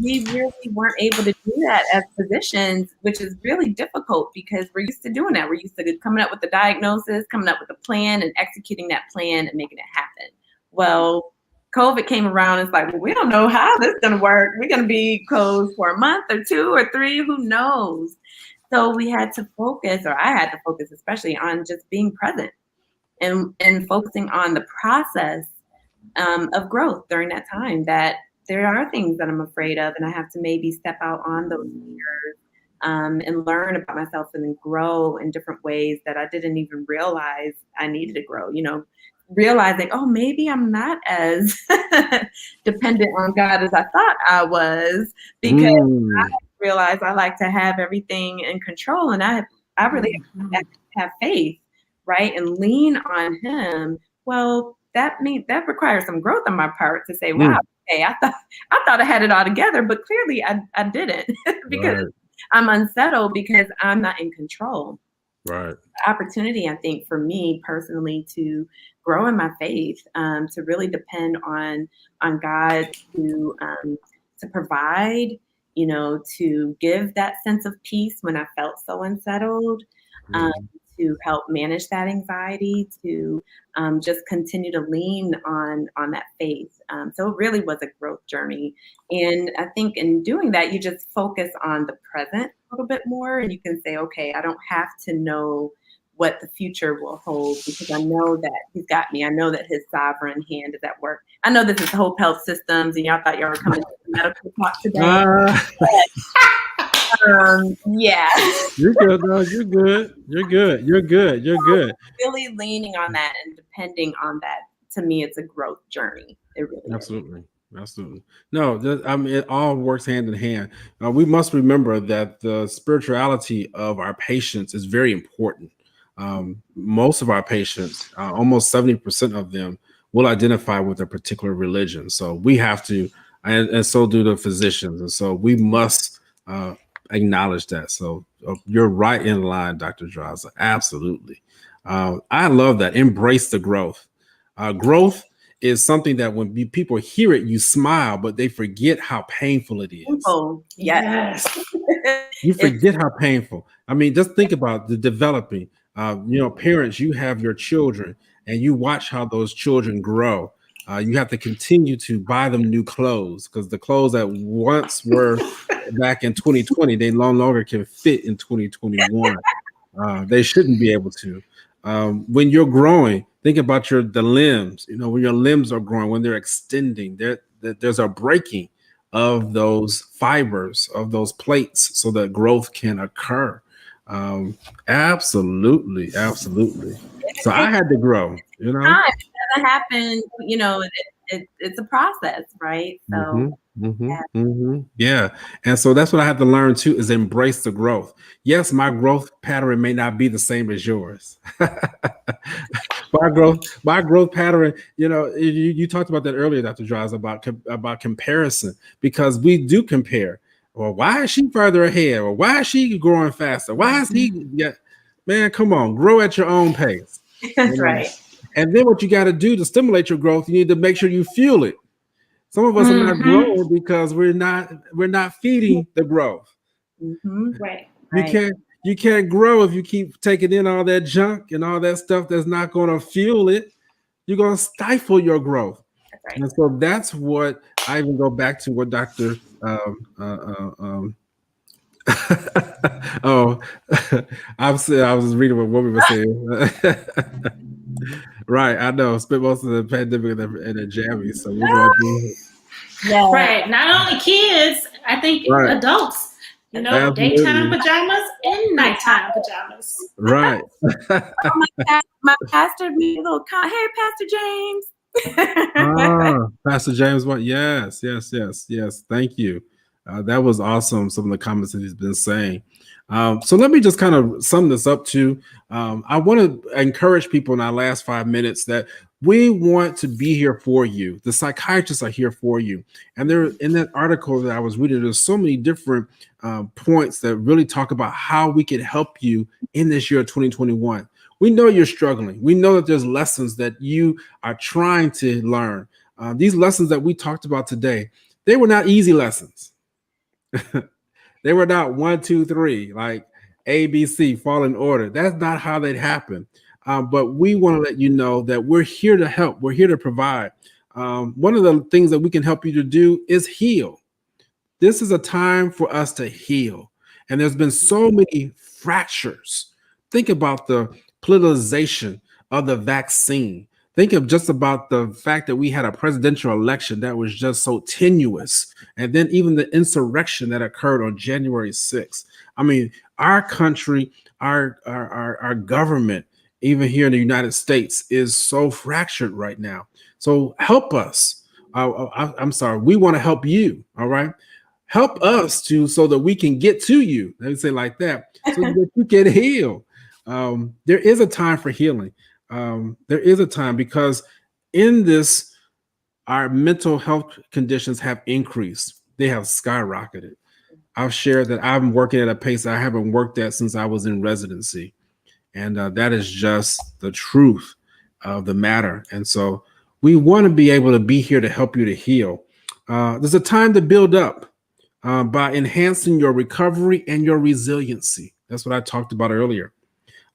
we really weren't able to do that as physicians, which is really difficult because we're used to doing that. We're used to coming up with the diagnosis, coming up with a plan and executing that plan and making it happen. Well, COVID came around. It's like, well, we don't know how this is going to work. We're going to be closed for a month or 2 or 3, who knows? So we had to focus, or I had to focus especially on just being present and focusing on the process of growth during that time, that there are things that I'm afraid of, and I have to maybe step out on those fears and learn about myself and then grow in different ways that I didn't even realize I needed to grow. You know, realizing, oh, maybe I'm not as dependent on God as I thought I was, because I realized I like to have everything in control, and I really have faith, right, and lean on Him. Well, that requires some growth on my part to say, wow. Hey, I thought I had it all together, but clearly I didn't because I'm unsettled because I'm not in control. Right. The opportunity, I think, for me personally to grow in my faith, to really depend on God to provide, you know, to give that sense of peace when I felt so unsettled. To help manage that anxiety, to just continue to lean on that faith. So it really was a growth journey. And I think in doing that, you just focus on the present a little bit more, and you can say, okay, I don't have to know what the future will hold because I know that He's got me. I know that His sovereign hand is at work. I know this is Hope Health Systems, and y'all thought y'all were coming to the medical talk today. Yeah. You're good, though. You're good. You're good. You're good. You're good. Really leaning on that and depending on that, to me, it's a growth journey. It really absolutely is. Absolutely. No, I mean, it all works hand in hand. We must remember that the spirituality of our patients is very important. Most of our patients, almost 70% of them, will identify with a particular religion. So we have to, and so do the physicians. And so we must acknowledge that. So you're right in line, Dr. Draza. Absolutely. I love that. Embrace the growth. Growth is something that when people hear it, you smile, but they forget how painful it is. Oh, yes. You forget how painful. I mean, just think about the developing. Parents, you have your children and you watch how those children grow. You have to continue to buy them new clothes because the clothes that once were back in 2020, they no longer can fit in 2021. They shouldn't be able to. When you're growing, think about the limbs. You know, when your limbs are growing, when they're extending, there's a breaking of those fibers, of those plates, so that growth can occur. Absolutely. So I had to grow. You know, it doesn't happen. You know, it's a process, right? So. Yeah. And so that's what I have to learn too, is embrace the growth. Yes, my growth pattern may not be the same as yours. my growth pattern, you talked about that earlier, Dr. Draza, about comparison, because we do compare. Well, why is she further ahead? Or why is she growing faster? Why is he? Yeah, man, come on, grow at your own pace. That's right. And then what you got to do to stimulate your growth, you need to make sure you fuel it. Some of us are not growing because we're not feeding the growth. Right. You can't grow if you keep taking in all that junk and all that stuff that's not going to fuel it. You're going to stifle your growth. Right. And so that's what I even go back to what Dr. Oh, I was reading what we were saying. Right, I know. Spent most of the pandemic in a jammy, so we're going to do it. Right. Not only kids, I think adults. You know, absolutely. Daytime pajamas and nighttime pajamas. Right. My pastor made a little comment. Hey, Pastor James. Pastor James, what? Yes. Thank you. That was awesome. Some of the comments that he's been saying. So let me just kind of sum this up too. I want to encourage people in our last 5 minutes that we want to be here for you. The psychiatrists are here for you. And there, in that article that I was reading, there's so many different points that really talk about how we can help you in this year of 2021. We know you're struggling. We know that there's lessons that you are trying to learn. These lessons that we talked about today, they were not easy lessons. They were not 1, 2, 3, like A, B, C, fall in order. That's not how they'd happen. But we want to let you know that we're here to help. We're here to provide. One of the things that we can help you to do is heal. This is a time for us to heal. And there's been so many fractures. Think about the politicization of the vaccine. Think of just about the fact that we had a presidential election that was just so tenuous. And then even the insurrection that occurred on January 6th. I mean, our country, our government, even here in the United States, is so fractured right now. So help us. I'm sorry. We want to help you. All right. Help us so that we can get to you. Let me say it like that, so that you can heal. There is a time for healing. There is a time, because in this, our mental health conditions have increased. They have skyrocketed. I've shared that I'm working at a pace I haven't worked at since I was in residency. And that is just the truth of the matter. And so we want to be able to be here to help you to heal. There's a time to build up by enhancing your recovery and your resiliency. That's what I talked about earlier.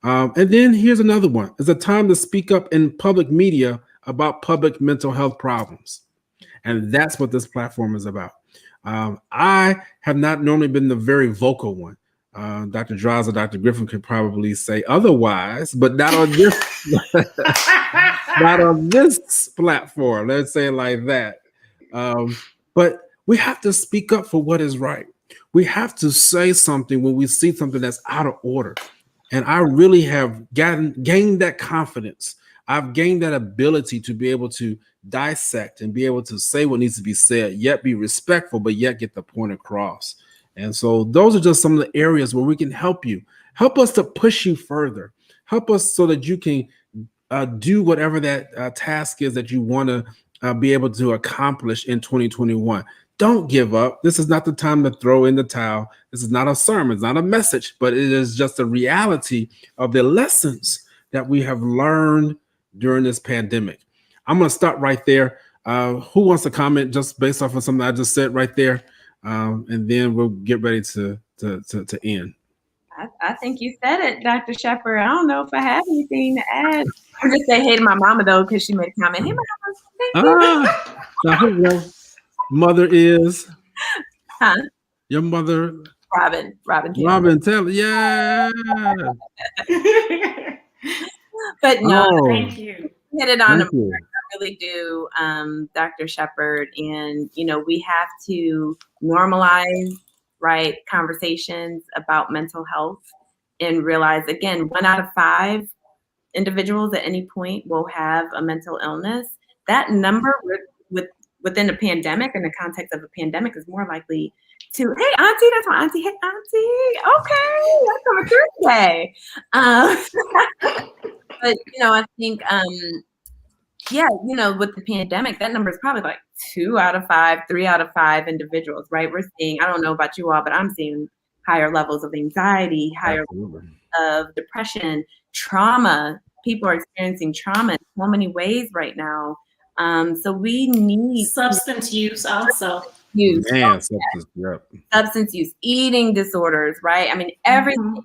And then here's another one. It's a time to speak up in public media about public mental health problems. And that's what this platform is about. I have not normally been the very vocal one. Dr. Draws or Dr. Griffin could probably say otherwise, but not on this, not on this platform. Let's say it like that. But we have to speak up for what is right. We have to say something when we see something that's out of order. And I really have gained that confidence. I've gained that ability to be able to dissect and be able to say what needs to be said, yet be respectful, but yet get the point across. And so those are just some of the areas where we can help you. Help us to push you further. Help us so that you can do whatever that task is that you want to be able to accomplish in 2021. Don't give up. This is not the time to throw in the towel. This is not a sermon. It's not a message, but it is just a reality of the lessons that we have learned during this pandemic. I'm going to stop right there. Who wants to comment just based off of something I just said right there? And then we'll get ready to end. I think you said it, Dr. Shepherd. I don't know if I have anything to add. I'm just saying hey to my mama, though, because she made a comment. Hey, mama, thank you. Now, mother is? Huh? Your mother? Robin Taylor. Yeah. But no, thank you. Hit it on. I really do, Dr. Shepherd. And, we have to normalize, right, conversations about mental health and realize, again, 1 out of 5 individuals at any point will have a mental illness. That number within a pandemic, in the context of a pandemic, is more likely to, hey, auntie, that's my auntie. Hey, auntie. Okay, that's coming through today. But, I think, with the pandemic, that number is probably like 2 out of 5, 3 out of 5 individuals, right? We're seeing, I don't know about you all, but I'm seeing higher levels of anxiety, higher levels of depression, trauma, people are experiencing trauma in so many ways right now. So we need substance use also. use, Man, substance, yep. substance use, eating disorders, right? I mean, everything,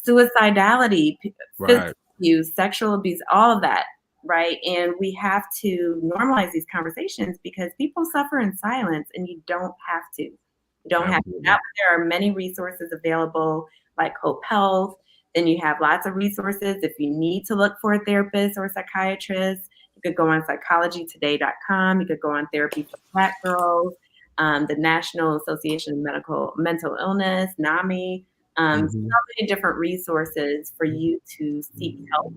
suicidality, physical abuse, sexual abuse, all of that, right? And we have to normalize these conversations because people suffer in silence, and you don't have to. You don't have to. Now there are many resources available, like Hope Health. Then you have lots of resources if you need to look for a therapist or a psychiatrist. You could go on psychologytoday.com. You could go on Therapy for Black Girls, the National Association of Mental Illness, NAMI. So many different resources for you to seek help,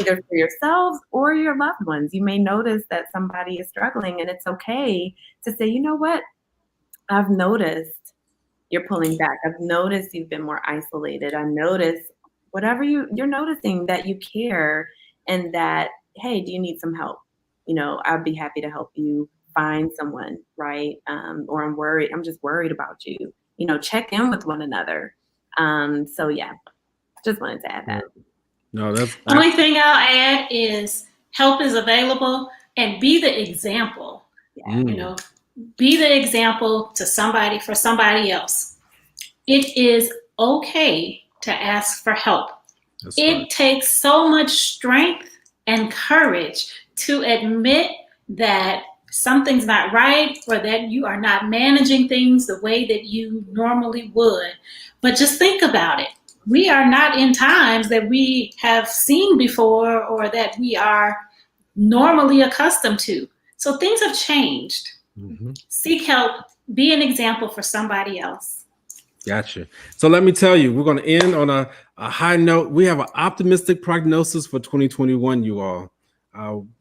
either for yourselves or your loved ones. You may notice that somebody is struggling, and it's okay to say, you know what? I've noticed you're pulling back. I've noticed you've been more isolated. I noticed whatever you're noticing, that you care, and that, hey, do you need some help? You know, I'd be happy to help you find someone, right? Or I'm worried. I'm just worried about you. You know, check in with one another. So yeah, just wanted to add that. No, that's the only thing I'll add is help is available, and be the example. You know, be the example to somebody, for somebody else. It is okay to ask for help. It takes so much strength and courage to admit that something's not right, or that you are not managing things the way that you normally would. But just think about it. We are not in times that we have seen before, or that we are normally accustomed to. So things have changed. Seek help, be an example for somebody else. Gotcha. So let me tell you, we're going to end on a high note. We have an optimistic prognosis for 2021, you all.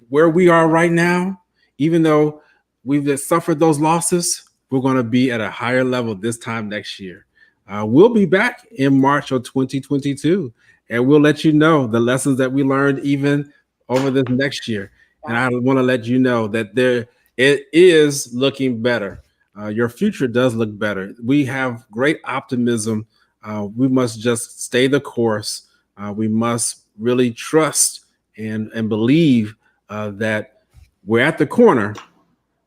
Where we are right now, even though we've suffered those losses, we're going to be at a higher level this time next year. We'll be back in March of 2022, and we'll let you know the lessons that we learned even over this next year. And I want to let you know that it is looking better. Your future does look better. We have great optimism. We must just stay the course. We must really trust and believe that we're at the corner,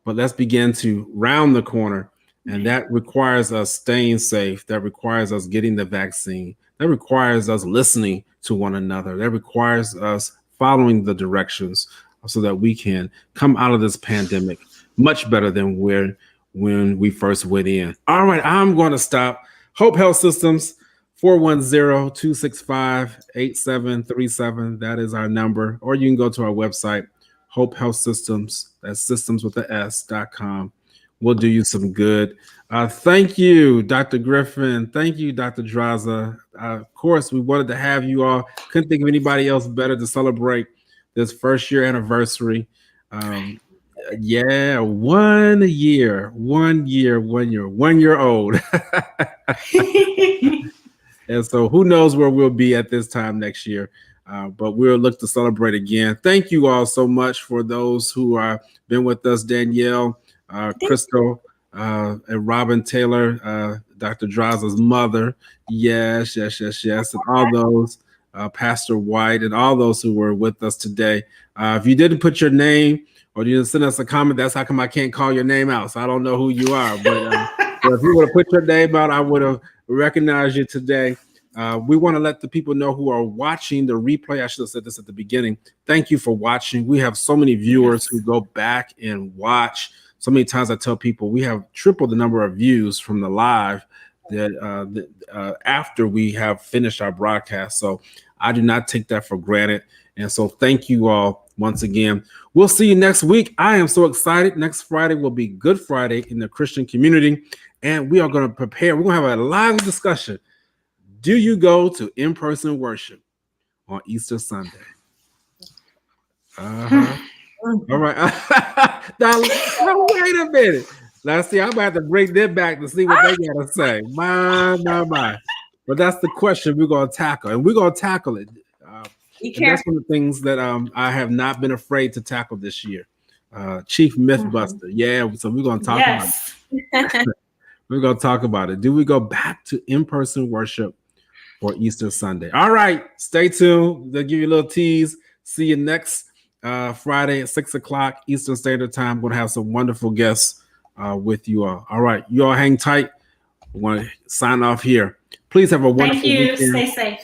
but let's begin to round the corner. And that requires us staying safe. That requires us getting the vaccine. That requires us listening to one another. That requires us following the directions so that we can come out of this pandemic much better than when we first went in. All right, I'm going to stop. Hope Health Systems, 410-265-8737. That is our number. Or you can go to our website, Hope Health Systems. That's systems with the S.com. We'll do you some good. Thank you, Dr. Griffin. Thank you, Dr. Draza. Of course, we wanted to have you all. Couldn't think of anybody else better to celebrate this first year anniversary. Yeah, 1 year old. And so who knows where we'll be at this time next year. But we'll look to celebrate again. Thank you all so much for those who have been with us, Danielle, Crystal, and Robin Taylor, Dr. Draza's mother. Yes. And all those, Pastor White, and all those who were with us today. If you didn't put your name or you didn't send us a comment, that's how come I can't call your name out. So I don't know who you are. But if you would have put your name out, I would have recognized you today. We want to let the people know who are watching the replay. I should have said this at the beginning. Thank you for watching. We have so many viewers who go back and watch. So many times I tell people we have triple the number of views from the live that after we have finished our broadcast. So I do not take that for granted. And so thank you all once again. We'll see you next week. I am so excited. Next Friday will be Good Friday in the Christian community. And we are going to prepare. We're going to have a live discussion. Do you go to in-person worship on Easter Sunday? All right. Now, wait a minute. Let's see. I'm about to bring them back to see what they got to say. My. But that's the question we're going to tackle, and we're going to tackle it. And that's one of the things that I have not been afraid to tackle this year. Chief Mythbuster. Yeah. So we're going to talk about it. We're going to talk about it. Do we go back to in-person worship for Easter Sunday? All right. Stay tuned. They'll give you a little tease. See you next Friday at 6 o'clock Eastern Standard Time. We're going to have some wonderful guests with you all. All right. You all hang tight. I want to sign off here. Please have a wonderful Thank you. weekend. Stay safe.